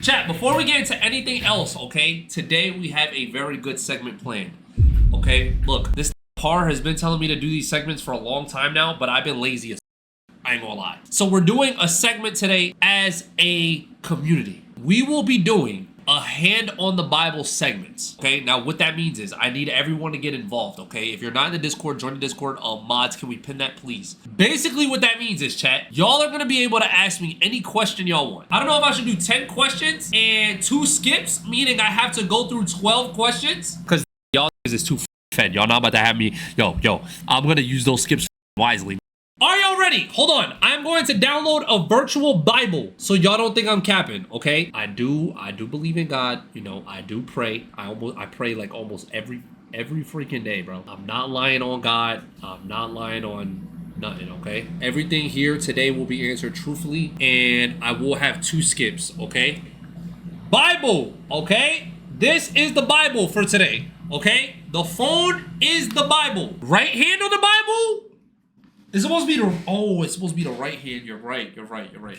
Chat, before we get into anything else, okay, today we have a very good segment planned. Okay, look, this Par has been telling me to do these segments for a long time now, but I've been lazy as I ain't gonna lie. So we're doing a segment today as a community. We will be doing a hand on the Bible segments. Okay, now what that means is I need everyone to get involved. Okay, if you're not in the Discord, join the Discord. Mods, can we pin that, please? Basically, what that means is, chat, y'all are gonna be able to ask me any question y'all want. I don't know if I should do 10 questions and 2 skips, meaning I have to go through 12 questions, because y'all is too fed. Y'all not about to have me. Yo, I'm gonna use those skips wisely. Are y'all ready? Hold on. I'm going to download a virtual Bible so y'all don't think I'm capping, okay? I do believe in God. You know, I do pray. I pray like almost every freaking day, bro. I'm not lying on God. I'm not lying on nothing, okay? Everything here today will be answered truthfully, and I will have 2 skips, okay? Bible, okay? This is the Bible for today, okay? The phone is the Bible. Right hand on the Bible? It's supposed to be it's supposed to be the right hand. You're right.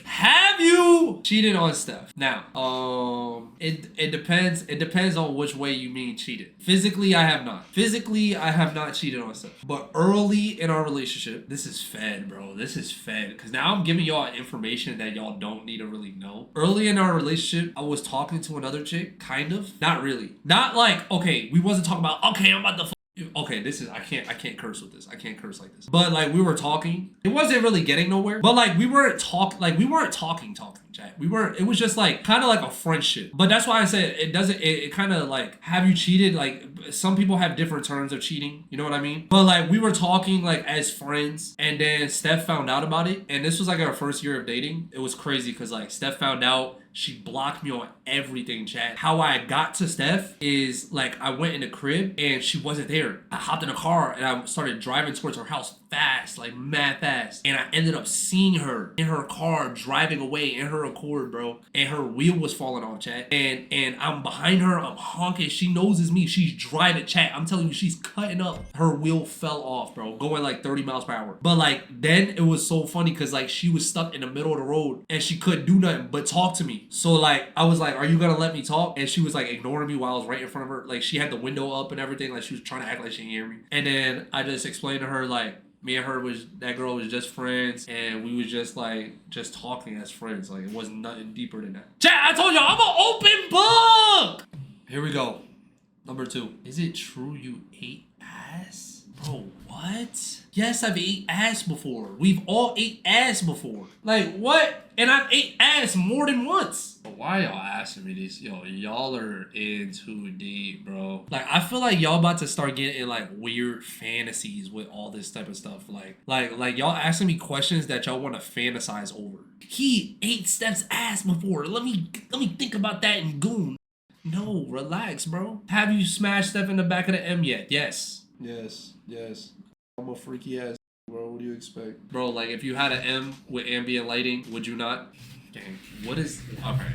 Have you cheated on Steph? Now, it depends. It depends on which way you mean cheated. Physically, I have not. Physically, I have not cheated on Steph. But early in our relationship, this is fed, bro. This is fed. Because now I'm giving y'all information that y'all don't need to really know. Early in our relationship, I was talking to another chick, kind of. Not really. Not like, okay, we wasn't talking about, okay, I'm about to okay, this is I can't curse with this. I can't curse like this. But like we were talking. It wasn't really getting nowhere. But like we weren't talking, chat. It was just like kind of like a friendship. But that's why I said it kind of like, have you cheated? Like some people have different terms of cheating. You know what I mean? But like we were talking like as friends, and then Steph found out about it. And this was like our first year of dating. It was crazy because like Steph found out. She blocked me on everything, chat. How I got to Steph is like I went in the crib and she wasn't there. I hopped in a car and I started driving towards her house fast, like mad fast. And I ended up seeing her in her car driving away in her Accord, bro. And her wheel was falling off, chat. And I'm behind her, I'm honking. She knows it's me. She's driving, chat. I'm telling you, she's cutting up. Her wheel fell off, bro, going like 30 miles per hour. But like then it was so funny because like she was stuck in the middle of the road and she couldn't do nothing but talk to me. So like I was like, are you gonna let me talk? And she was like ignoring me while I was right in front of her. Like she had the window up and everything. Like she was trying to act like she didn't hear me. And then I just explained to her like me and her that girl was just friends, and we was just talking as friends. Like it wasn't nothing deeper than that. Chat, I told y'all I'm an open book. Here we go. Number 2. Is it true you ate ass? Bro, what? Yes, I've ate ass before. We've all ate ass before. Like, what? And I've ate ass more than once. But why y'all asking me this? Yo, y'all are in too deep, bro. Like, I feel like y'all about to start getting like weird fantasies with all this type of stuff. Like y'all asking me questions that y'all want to fantasize over. He ate Steph's ass before. Let me think about that in Goon. No, relax, bro. Have you smashed Steph in the back of the M yet? Yes. I'm a freaky ass, bro. What do you expect? Bro, like if you had an M with ambient lighting, would you not? Dang, what is... Okay.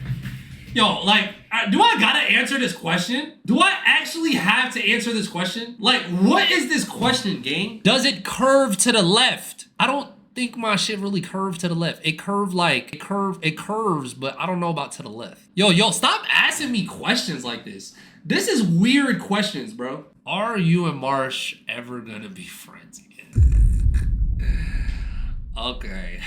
Yo, like, do I gotta answer this question? Do I actually have to answer this question? Like, what is this question, gang? Does it curve to the left? I don't think my shit really curved to the left. It curves, but I don't know about to the left. Yo, stop asking me questions like this. This is weird questions, bro. Are you and Marsh ever gonna be friends again? Okay.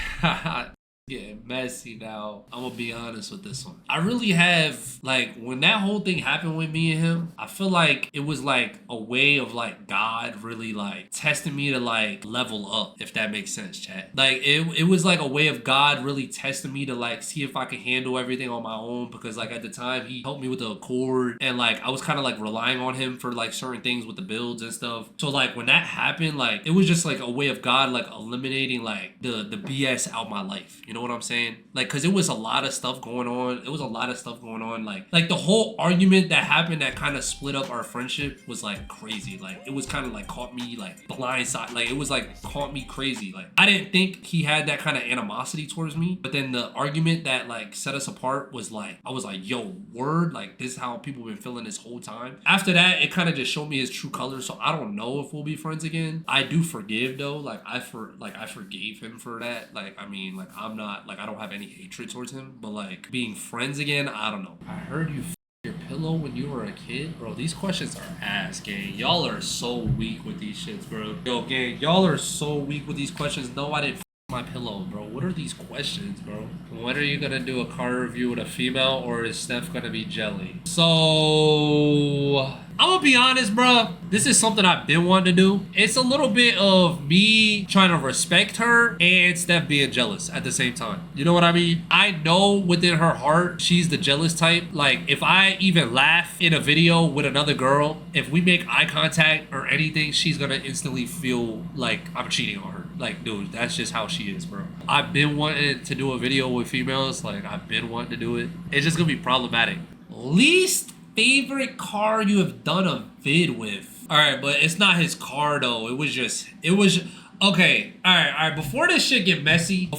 Getting messy now. I'm gonna be honest with this one. I really have, like, when that whole thing happened with me and him, I feel like it was like a way of like God really like testing me to like level up, if that makes sense, chat. Like it was like a way of God really testing me to like see if I can handle everything on my own, because like at the time he helped me with the Accord, and like I was kind of like relying on him for like certain things with the builds and stuff. So like when that happened, like it was just like a way of God like eliminating like the BS out my life. You know what I'm saying? Like, cause it was a lot of stuff going on. Like Like the whole argument that happened that kind of split up our friendship was like crazy. Like it was kind of like caught me like blindside. Like it was like caught me crazy. Like I didn't think he had that kind of animosity towards me, but then the argument that like set us apart was like, I was like, yo, word, like this is how people been feeling this whole time. After that, it kind of just showed me his true colors. So I don't know if we'll be friends again. I do forgive though. Like I forgave him for that. Like I mean, like I'm not like I don't have any hatred towards him, but like being friends again, I don't know. I heard you your pillow when you were a kid, bro. These questions are ass, gang. Y'all are so weak with these shits, bro. Yo, gang, y'all are so weak with these questions. No, I didn't my pillow, bro. What are these questions, bro? When are you gonna do a car review with a female, or is Steph gonna be jelly? So I'm gonna be honest, bro. This is something I've been wanting to do. It's a little bit of me trying to respect her and Steph being jealous at the same time. You know what I mean? I know within her heart, she's the jealous type. Like, if I even laugh in a video with another girl, if we make eye contact or anything, she's gonna instantly feel like I'm cheating on her. Like, dude, that's just how she is, bro. I've been wanting to do a video with females. Like, I've been wanting to do it. It's just gonna be problematic. Least favorite car you have done a vid with? All right, but it's not his car though. It was okay. All right. Before this shit get messy,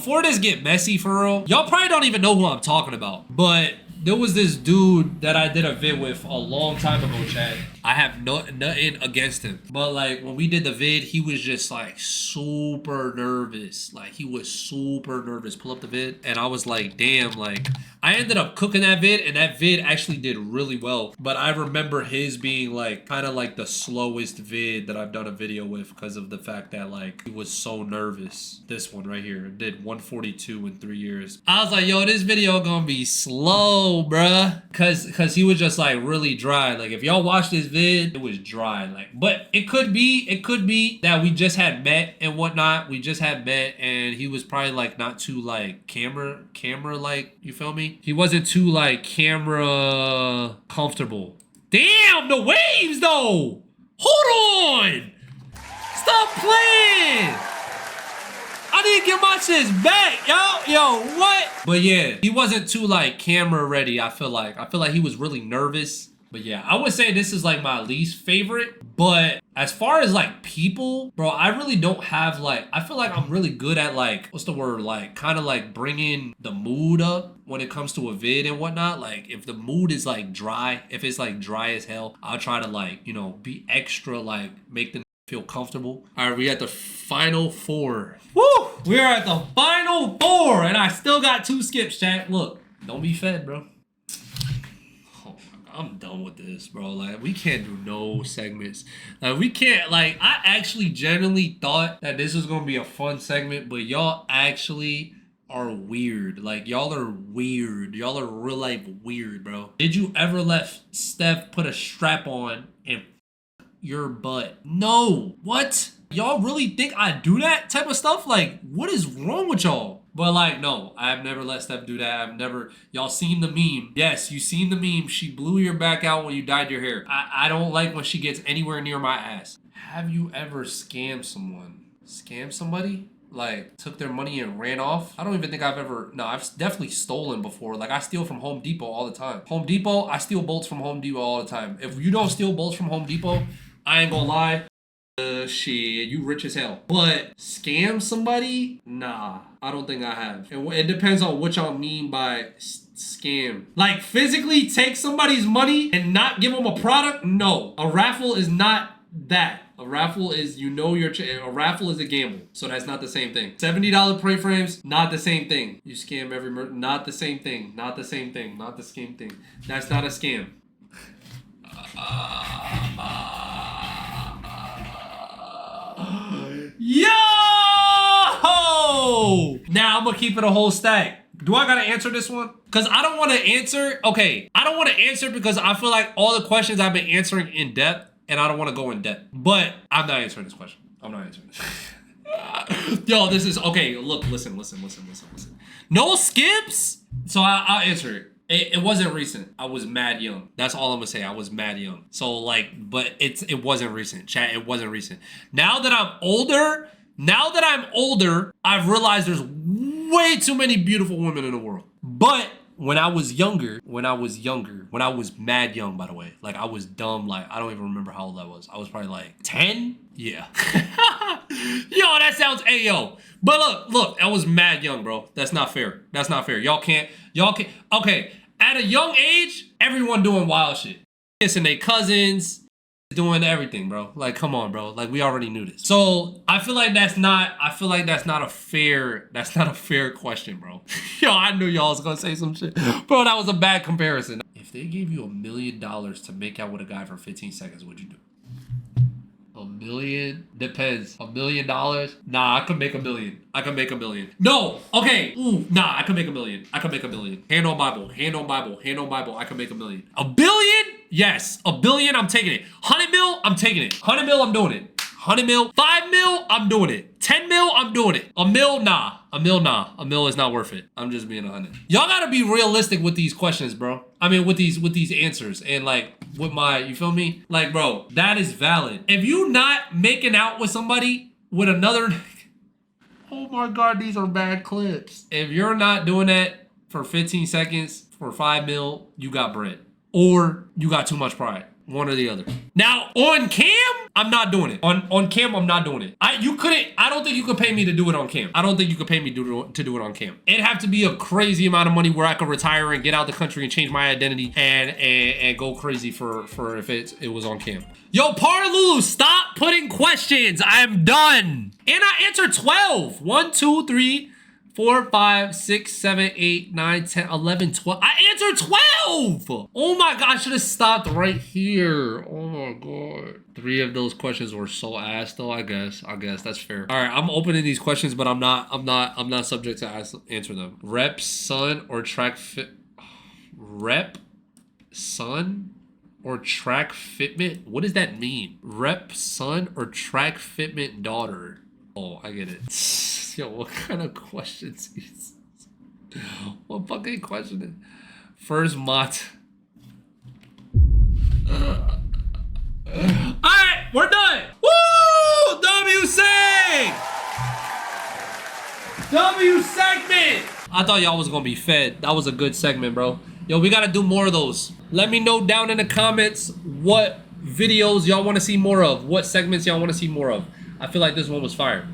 for real, y'all probably don't even know who I'm talking about. But there was this dude that I did a vid with a long time ago, Chad. I have nothing against him, but like when we did the vid, he was just like super nervous. Like he was super nervous. Pull up the vid, and I was like, damn. Like I ended up cooking that vid, and that vid actually did really well. But I remember his being like kind of like the slowest vid that I've done a video with because of the fact that like he was so nervous. This one right here did 142 in 3 years. I was like, yo, this video gonna be slow, bruh, cause he was just like really dry. Like if y'all watch this vid, it was dry. Like, but it could be that we just had met and whatnot. We just had met, and he was probably like not too like camera like, you feel me? He wasn't too like camera comfortable. Damn, the waves though. Hold on. Stop playing. I need to get my shit back, yo, what? But yeah, he wasn't too like camera ready. I feel like he was really nervous. But yeah, I would say this is like my least favorite. But as far as like people, bro, I really don't have like, I feel like I'm really good at like, what's the word? Like kind of like bringing the mood up when it comes to a vid and whatnot. Like if the mood is like dry, if it's like dry as hell, I'll try to like, you know, be extra, like make them feel comfortable. All right, we at the final 4. Woo! We are at the final 4, and I still got 2 skips, chat. Look, don't be fed, bro. I'm done with this, bro. Like, we can't do no segments. Like, we can't, like, I actually genuinely thought that this was gonna be a fun segment, but y'all actually are weird. Like, y'all are weird. Y'all are real life weird, bro. Did you ever let Steph put a strap on and your butt? No. What? Y'all really think I do that type of stuff? Like, what is wrong with y'all? But like, no, I've never let Steph do that. I've never, y'all seen the meme. Yes, you seen the meme. She blew your back out when you dyed your hair. I don't like when she gets anywhere near my ass. Have you ever scammed someone? Scammed somebody? Like, took their money and ran off? I don't even think I've ever, no, I've definitely stolen before. Like, I steal from Home Depot all the time. Home Depot, I steal bolts from Home Depot all the time. If you don't steal bolts from Home Depot, I ain't gonna lie. Shit, you rich as hell. But scam somebody? Nah, I don't think I have. It depends on what y'all mean by scam. Like physically take somebody's money and not give them a product? No, a raffle is not that. A raffle is, you know, a raffle is a gamble. So that's not the same thing. $70 pray frames, not the same thing. You scam every not the same thing. Not the same thing. Not the same thing. That's not a scam. Yo! Now I'm gonna keep it a whole stack. Do I gotta answer this one? Because I don't want to answer. Okay, I don't want to answer because I feel like all the questions I've been answering in depth, and I don't want to go in depth. But I'm not answering this question. I'm not answering this. Yo, this is okay. Look, listen. No skips. So I'll answer it. It wasn't recent. I was mad young. That's all I'm gonna say. I was mad young. So like, but it wasn't recent. Chat, it wasn't recent. Now that I'm older, I've realized there's way too many beautiful women in the world. But when I was younger, when I was mad young, by the way, like I was dumb, like I don't even remember how old I was. I was probably like 10. Yeah. Yo, that sounds ayo. But look, I was mad young, bro. That's not fair. That's not fair. Y'all can't. Okay, at a young age, everyone doing wild shit. Kissing their cousins, doing everything, bro. Like, come on, bro. Like, we already knew this. So I feel like that's not a fair question, bro. Yo, I knew y'all was gonna say some shit. Bro, that was a bad comparison. If they gave you $1 million to make out with a guy for 15 seconds, what'd you do? $1 million? Depends. $1 million? Nah, I could make $1 million. I could make $1 million. No! Okay! Ooh, nah, I could make $1 million. I could make $1 million. Hand on Bible. Hand on Bible. Hand on Bible. I could make $1 million. $1 billion? Yes. $1 billion, I'm taking it. 100 mil? I'm taking it. 100 mil, I'm doing it. 100 mil? 5 mil? I'm doing it. 10 mil? I'm doing it. $1 mil? Nah. $1 mil? Nah. $1 mil is not worth it. I'm just being 100. Y'all gotta be realistic with these questions, bro. I mean, with these answers. And like, with my, you feel me? Like, bro, that is valid. If you not making out with somebody with another, oh my God, these are bad clips. If you're not doing that for 15 seconds for 5 mil, you got bread. Or you got too much pride. One or the other. Now, on cam, I'm not doing it. On cam, I'm not doing it. I don't think you could pay me to do it on cam. I don't think you could pay me to do it on cam. It'd have to be a crazy amount of money where I could retire and get out the country and change my identity and go crazy for if it was on cam. Yo, Parlulu, stop putting questions. I am done. And I answered 12. 1, 2, 3, 4, 5, 6, 7, 8, 9, 10, 11, 12. I answered 12! Oh my God, I should have stopped right here. Oh my God. 3 of those questions were so ass though, I guess. That's fair. All right, I'm opening these questions, but I'm not subject to answer them. Rep, son, or track fit. Rep, son, or track fitment? What does that mean? Rep, son, or track fitment daughter? Oh, I get it. Yo, what kind of questions is this? What fucking question is first mot? Alright, we're done! Woo! W segment! I thought y'all was gonna be fed. That was a good segment, bro. Yo, we gotta do more of those. Let me know down in the comments what videos y'all wanna see more of. What segments y'all wanna see more of. I feel like this one was fire.